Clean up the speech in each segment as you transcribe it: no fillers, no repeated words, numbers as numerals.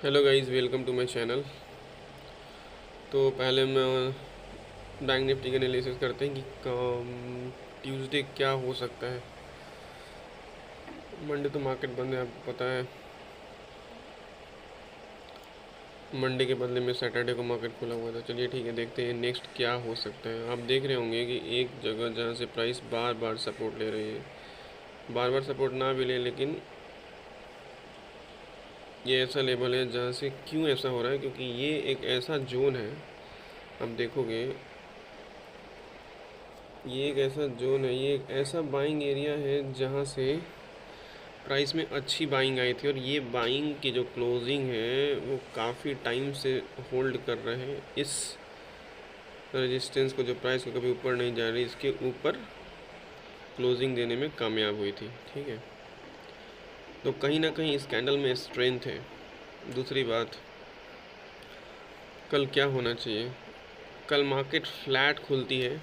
Hello guys, welcome to my channel. तो पहले मैं बैंक निफ्टी का एनालिसिस करते हैं कि ट्यूसडे क्या हो सकता है। मंडे तो मार्केट बंद है, आपको पता है। मंडे के बदले में सैटरडे को मार्केट खुला हुआ था। चलिए ठीक है, देखते हैं नेक्स्ट क्या हो सकता है। आप देख रहे होंगे कि एक जगह जहाँ से प्राइस बार बार सपोर्ट ले रही है, बार बार सपोर्ट ना भी ले, लेकिन ये ऐसा लेवल है जहाँ से क्यों ऐसा हो रहा है, क्योंकि ये एक ऐसा जोन है। आप देखोगे ये एक ऐसा जोन है, ये एक ऐसा बाइंग एरिया है जहाँ से प्राइस में अच्छी बाइंग आई थी, और ये बाइंग की जो क्लोजिंग है वो काफ़ी टाइम से होल्ड कर रहे हैं इस रेजिस्टेंस को, जो प्राइस को कभी ऊपर नहीं जा रही, इसके ऊपर क्लोजिंग देने में कामयाब हुई थी। ठीक है, तो कहीं ना कहीं इस कैंडल में स्ट्रेंथ है। दूसरी बात, कल क्या होना चाहिए? कल मार्केट फ्लैट खुलती है,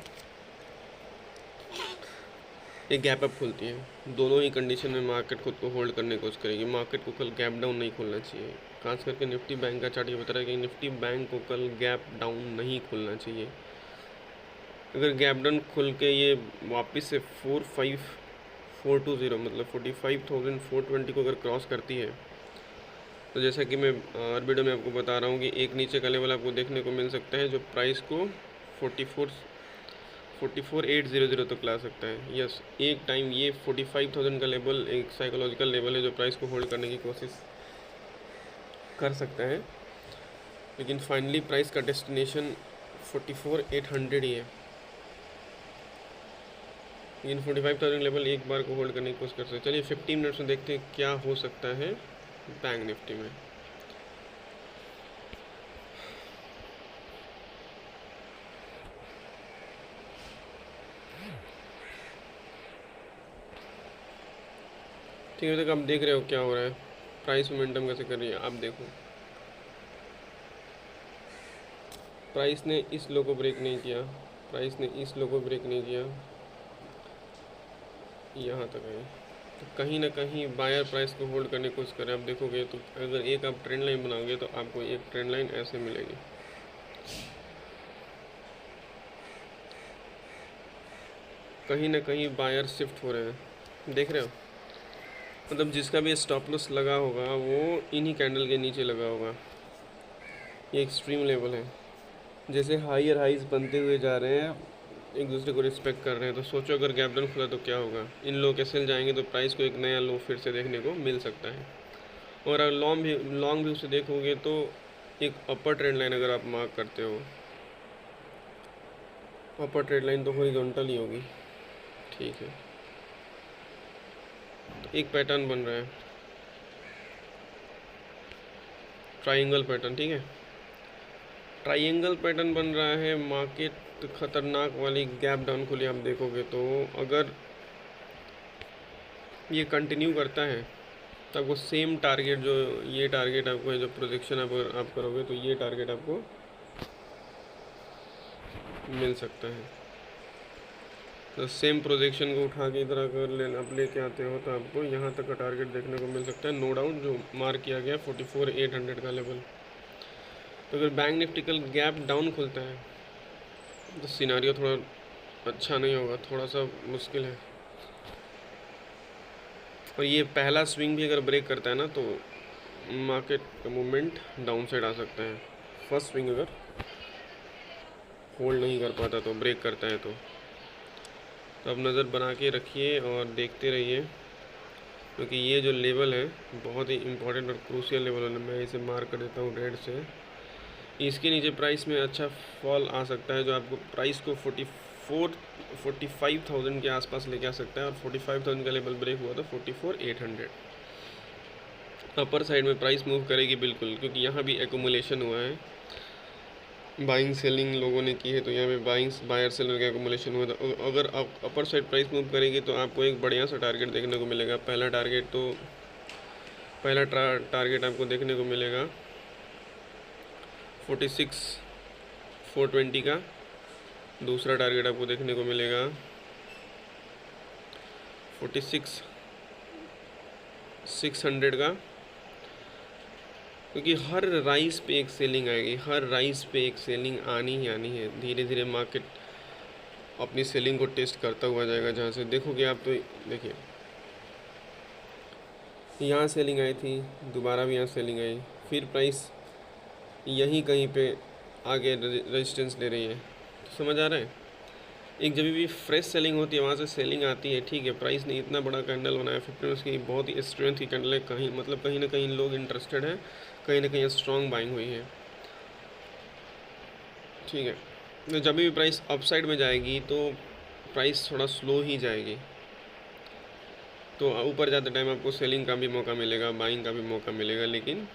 एक गैप अप खुलती है। दोनों ही कंडीशन में मार्केट खुद को होल्ड करने की कोशिश करेगी। मार्केट को कल गैप डाउन नहीं खुलना चाहिए। खास करके निफ्टी बैंक का चार्ट ये बता रहा है कि निफ्टी बैंक को कल गैप डाउन नहीं खुलना चाहिए। अगर गैप डाउन खुल के ये वापस से 45420 मतलब 45,420 को अगर क्रॉस करती है, तो जैसा कि मैं हर वीडियो में आपको बता रहा हूँ कि एक नीचे का लेवल आपको देखने को मिल सकता है जो प्राइस को 44,800 तक ला सकता है। यस, एक टाइम ये 45,000 का लेवल एक साइकोलॉजिकल लेवल है जो प्राइस को होल्ड करने की कोशिश कर सकता है, लेकिन फाइनली प्राइस का डेस्टिनेशन 44,800 ही है। लेकिन 45,000 लेवल एक बार को होल्ड करने की कोशिश कर सकते हैं। चलिए 15 मिनट्स में देखते हैं क्या हो सकता है बैंक निफ्टी में। ठीक है, तक आप देख रहे हो क्या हो रहा है, प्राइस मोमेंटम कैसे कर रही है। आप देखो, प्राइस ने इस लो को ब्रेक नहीं किया, प्राइस ने इस लो को ब्रेक नहीं किया, यहाँ तक है। तो कहीं ना कहीं बायर प्राइस को होल्ड करने की कोशिश करें। आप देखोगे तो अगर एक आप ट्रेंड लाइन बनाओगे तो आपको एक ट्रेंड लाइन ऐसे मिलेगी। कहीं ना कहीं बायर शिफ्ट हो रहे हैं, देख रहे हो। मतलब जिसका भी स्टॉप लॉस लगा होगा वो इन्हीं कैंडल के नीचे लगा होगा। ये एक्सट्रीम लेवल है। जैसे हाई और हाइज बनते हुए जा रहे हैं, एक दूसरे को रिस्पेक्ट कर रहे हैं। तो सोचो अगर गैप डाउन खुला तो क्या होगा। इन लो के सेल जाएंगे तो प्राइस को एक नया लो फिर से देखने को मिल सकता है। और अगर लॉन्ग व्यू से देखोगे तो एक अपर ट्रेंड लाइन अगर आप मार्क करते हो, अपर ट्रेंड लाइन तो हॉरिजॉन्टल ही होगी। ठीक है, तो एक पैटर्न बन रहा है, ट्राइंगल पैटर्न। ठीक है, ट्राइंगल पैटर्न बन रहा है। मार्केट खतरनाक वाली गैप डाउन खुली आप देखोगे तो, अगर ये कंटिन्यू करता है तो आपको सेम टारगेट, जो ये टारगेट आपको है, जो प्रोजेक्शन आप करोगे तो ये टारगेट आपको मिल सकता है। तो सेम प्रोजेक्शन को उठा के इधर अगर आप लेके आते हो तो आपको यहाँ तक का टारगेट देखने को मिल सकता है, नो डाउट, जो मार्क किया गया 44,800 का लेवल। तो अगर बैंक निफ्टी कल गैप डाउन खुलता है तो सिनारियो थोड़ा अच्छा नहीं होगा, थोड़ा सा मुश्किल है। और ये पहला स्विंग भी अगर ब्रेक करता है ना तो मार्केट का मूवमेंट डाउन साइड आ सकता है। फर्स्ट स्विंग अगर होल्ड नहीं कर पाता तो ब्रेक करता है तो अब नज़र बना के रखिए और देखते रहिए, क्योंकि ये जो लेवल है बहुत ही इम्पोर्टेंट और क्रूशियल लेवल है। मैं इसे मार्क कर देता हूँ रेड से। इसके नीचे प्राइस में अच्छा फॉल आ सकता है जो आपको प्राइस को 45,000 के आसपास लेके आ सकता है। और 45,000 का लेवल ब्रेक हुआ तो 44,800 अपर साइड में प्राइस मूव करेगी बिल्कुल, क्योंकि यहाँ भी एकुमुलेशन हुआ है, बाइंग सेलिंग लोगों ने की है। तो यहाँ पे बाइंग बायर सेलर का एकुमुलेशन हुआ था। अगर आप अपर साइड प्राइस मूव करेगी तो आपको एक बढ़िया सा टारगेट देखने को मिलेगा। पहला टारगेट आपको देखने को मिलेगा 46,420 का। दूसरा टारगेट आपको देखने को मिलेगा 46,600 का। क्योंकि हर राइस पे एक सेलिंग आएगी, हर राइस पे एक सेलिंग आनी ही आनी है। धीरे धीरे मार्केट अपनी सेलिंग को टेस्ट करता हुआ जाएगा। जहाँ से देखोगे आप तो देखिए, यहाँ सेलिंग आई थी, दोबारा भी यहाँ सेलिंग आई, फिर प्राइस यहीं कहीं पे आगे रेजिस्टेंस ले रही है। तो समझ आ रहा है, एक जब भी फ्रेश सेलिंग होती है वहाँ से सेलिंग आती है, ठीक है। प्राइस ने इतना बड़ा कैंडल बनाया 15 मिनट्स की, बहुत ही स्ट्रेंथ की कैंडल है। कहीं मतलब कहीं ना कहीं लोग इंटरेस्टेड हैं, कहीं ना कहीं स्ट्रॉन्ग बाइंग हुई है, ठीक है। तो जब भी प्राइस अपसाइड में जाएगी तो प्राइस थोड़ा स्लो ही जाएगी। तो ऊपर जाते टाइम आपको सेलिंग का भी मौका मिलेगा, बाइंग का भी मौका मिलेगा। लेकिन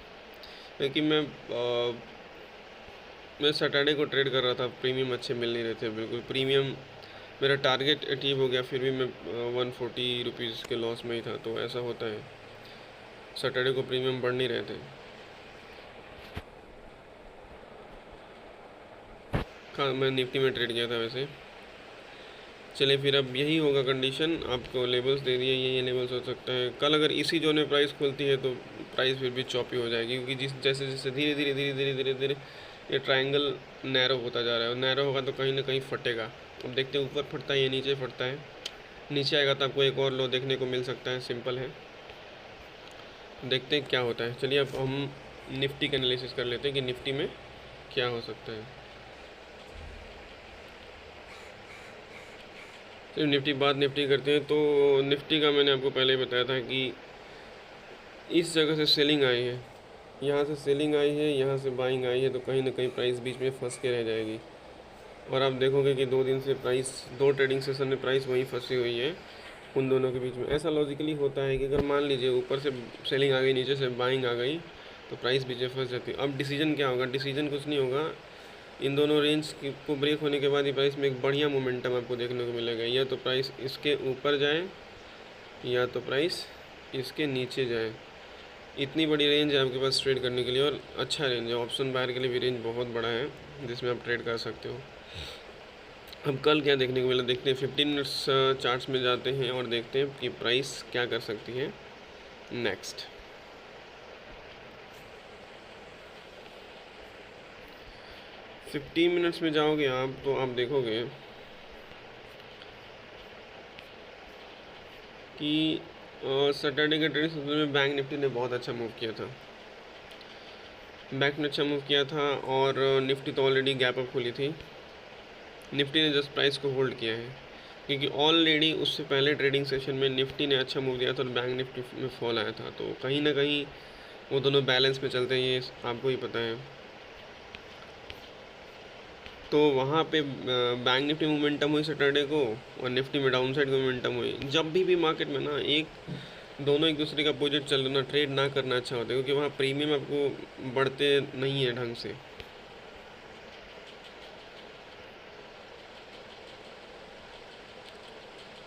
मैं सैटरडे को ट्रेड कर रहा था, प्रीमियम अच्छे मिल नहीं रहे थे बिल्कुल। प्रीमियम मेरा टारगेट अचीव हो गया, फिर भी मैं 140 रुपीज़ के लॉस में ही था। तो ऐसा होता है, सैटरडे को प्रीमियम बढ़ नहीं रहे थे। हाँ, मैं निफ्टी में ट्रेड किया था वैसे। चलिए फिर अब यही होगा कंडीशन, आपको लेवल्स दे दिए, ये लेवल्स हो सकता है। कल अगर इसी जोन में प्राइस खुलती है तो प्राइस फिर भी चॉपी हो जाएगी, क्योंकि जैसे जैसे धीरे धीरे धीरे धीरे धीरे धीरे ये ट्रायंगल नैरो होता जा रहा है, और नैरो होगा तो कहीं ना कहीं फटेगा। अब देखते हैं ऊपर फटता है या नीचे फटता है। नीचे आएगा तो आपको एक और लो देखने को मिल सकता है, सिंपल है। देखते हैं क्या होता है। चलिए अब हम निफ्टी का एनालिसिस कर लेते हैं कि निफ्टी में क्या हो सकता है। तो निफ्टी निफ्टी करते हैं। तो निफ्टी का मैंने आपको पहले ही बताया था कि इस जगह से सेलिंग आई है, यहाँ से सेलिंग आई है, यहाँ से बाइंग आई है, तो कहीं ना कहीं प्राइस बीच में फंस के रह जाएगी। और आप देखोगे कि 2 दिन से प्राइस, 2 ट्रेडिंग सेशन में प्राइस वहीं फंसी हुई है, उन दोनों के बीच में। ऐसा लॉजिकली होता है कि अगर मान लीजिए ऊपर से सेलिंग आ गई, नीचे से बाइंग आ गई, तो प्राइस बीच में फंस जाती है। अब डिसीजन क्या होगा? डिसीजन कुछ नहीं होगा, इन दोनों रेंज को ब्रेक होने के बाद ही प्राइस में एक बढ़िया मोमेंटम आपको देखने को मिलेगा। या तो प्राइस इसके ऊपर जाए या तो प्राइस इसके नीचे जाए। इतनी बड़ी रेंज है आपके पास ट्रेड करने के लिए, और अच्छा रेंज है। ऑप्शन बायर के लिए भी रेंज बहुत बड़ा है जिसमें आप ट्रेड कर सकते हो। अब कल क्या देखने को मिला, देखते हैं। 15 मिनट्स चार्ट्स में जाते हैं और देखते हैं कि प्राइस क्या कर सकती है नेक्स्ट। फिफ्टीन मिनट्स में जाओगे आप तो आप देखोगे कि सैटरडे के ट्रेडिंग सेशन में बैंक निफ्टी ने बहुत अच्छा मूव किया था। बैंक ने अच्छा मूव किया था, और निफ्टी तो ऑलरेडी गैप अप खुली थी। निफ्टी ने जस्ट प्राइस को होल्ड किया है, क्योंकि ऑलरेडी उससे पहले ट्रेडिंग सेशन में निफ्टी ने अच्छा मूव दिया था और बैंक निफ्टी में फॉल आया था। तो कहीं ना कहीं वो दोनों बैलेंस में चलते हैं, ये आपको ही पता है। तो वहाँ पे बैंक निफ्टी मोमेंटम हुई सैटरडे को, और निफ्टी में डाउन साइड की मोमेंटम हुई। जब भी मार्केट में ना दोनों एक दूसरे का अपोजिट चल रहा, ट्रेड ना करना अच्छा होता है, क्योंकि वहाँ प्रीमियम आपको बढ़ते नहीं है ढंग से।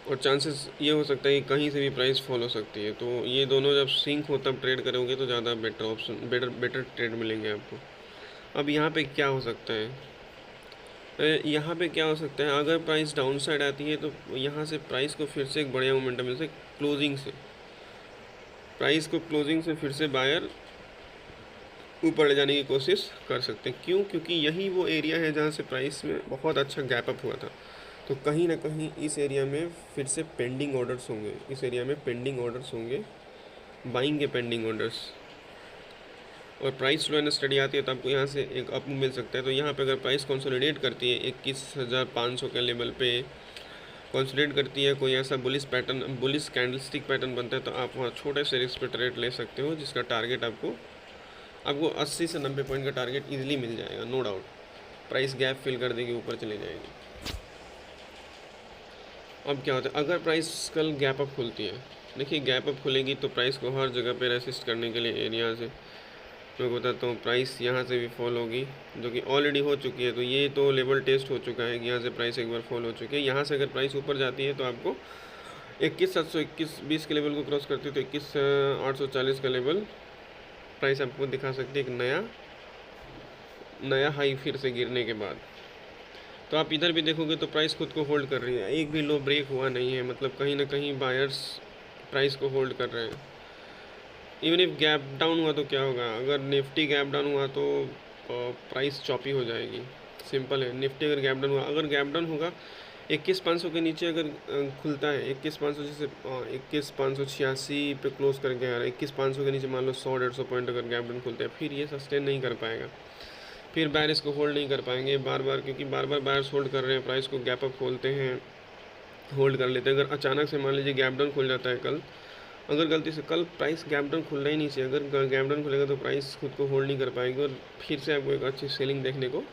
और चांसेस ये हो सकता है कि कहीं से भी प्राइस फॉल हो सकती है। तो ये दोनों जब सिंक हो तब ट्रेड करोगे तो ज़्यादा बेटर ऑप्शन, बेटर ट्रेड मिलेंगे आपको। अब यहाँ पे क्या हो सकता है, यहाँ पे क्या हो सकता है, अगर प्राइस डाउन साइड आती है तो यहाँ से प्राइस को फिर से एक बढ़िया मोमेंटम मिल सकता है। क्लोजिंग से प्राइस को, क्लोजिंग से फिर से बायर ऊपर ले जाने की कोशिश कर सकते हैं। क्यों? क्योंकि यही वो एरिया है जहाँ से प्राइस में बहुत अच्छा गैप अप हुआ था। तो कहीं ना कहीं इस एरिया में फिर से पेंडिंग ऑर्डर्स होंगे, इस एरिया में पेंडिंग ऑर्डर्स होंगे, बाइंग के पेंडिंग ऑर्डर्स। और प्राइस स्लो एंड स्टडी आती है तो आपको यहाँ से एक अप मिल सकता है। तो यहाँ पे अगर प्राइस कंसोलिडेट करती है 21,500 के लेवल पे कंसोलिडेट करती है, कोई ऐसा bullish pattern, bullish candlestick pattern बनता है, तो आप वहाँ छोटे से रिस्क पे ट्रेड ले सकते हो, जिसका टारगेट आपको 80 से 90 पॉइंट का टारगेट इजीली मिल जाएगा, no doubt. Price gap fill कर देगी, ऊपर चली जाएगी। अब क्या होता है, अगर प्राइस कल गैप अप खुलती है, देखिए गैप अप खुलेगी तो प्राइस को हर जगह पे रेसिस्ट करने के लिए एरिया से मैं बताता हूँ, प्राइस यहाँ से भी फॉल होगी, जो कि ऑलरेडी हो चुकी है। तो ये तो लेवल टेस्ट हो चुका है कि यहाँ से प्राइस एक बार फॉल हो चुकी है। यहाँ से अगर प्राइस ऊपर जाती है तो आपको 21,721 के लेवल को क्रॉस करती है तो 21,840 का लेवल प्राइस आपको दिखा सकती है, एक नया हाई फिर से गिरने के बाद। तो आप इधर भी देखोगे तो प्राइस खुद को होल्ड कर रही है, एक भी लो ब्रेक हुआ नहीं है, मतलब कहीं ना कहीं बायर्स प्राइस को होल्ड कर रहे हैं। इवन इफ गैप डाउन हुआ तो क्या होगा, अगर निफ्टी गैप डाउन हुआ तो प्राइस चॉपी हो जाएगी। सिंपल है, निफ्टी अगर गैप डाउन हुआ, अगर गैप डाउन होगा 21,500 के नीचे अगर खुलता है 21,500, जैसे 21,586 पे क्लोज करके आ रहा है, 21,500 के नीचे मान लो 100-150 पॉइंट अगर गैप डाउन खुलता है, फिर ये सस्टेन नहीं कर पाएगा, फिर बायर इसको होल्ड नहीं कर पाएंगे बार बार, क्योंकि बार बार बायर्स होल्ड कर रहे हैं, प्राइस को गैप अप खोलते हैं, होल्ड कर लेते हैं। अगर अचानक से मान लीजिए गैप डाउन खुल जाता है कल, अगर गलती से कल प्राइस गैप डाउन खुलना ही नहीं चाहिए, अगर गैप डाउन खुलेगा तो प्राइस खुद को होल्ड नहीं कर पाएगी और फिर से आपको एक अच्छी सेलिंग देखने को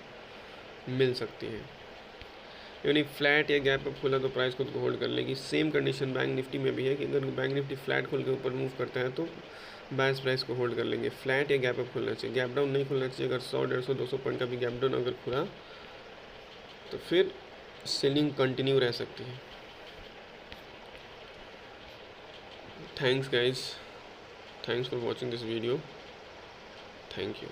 मिल सकती है। यानी फ्लैट या गैप अप खुला तो प्राइस खुद को होल्ड कर लेगी। सेम कंडीशन बैंक निफ्टी में भी है कि अगर बैंक निफ्टी फ्लैट खुल के ऊपर मूव करता है तो बायर्स प्राइस को होल्ड कर लेंगे। फ्लैट या गैप अप खुलना चाहिए, गैप डाउन नहीं खुलना चाहिए। अगर 100-150-200 पॉइंट का भी गैप डाउन अगर खुला तो फिर सेलिंग कंटिन्यू रह सकती है। Thanks guys, thanks for watching this video, thank you.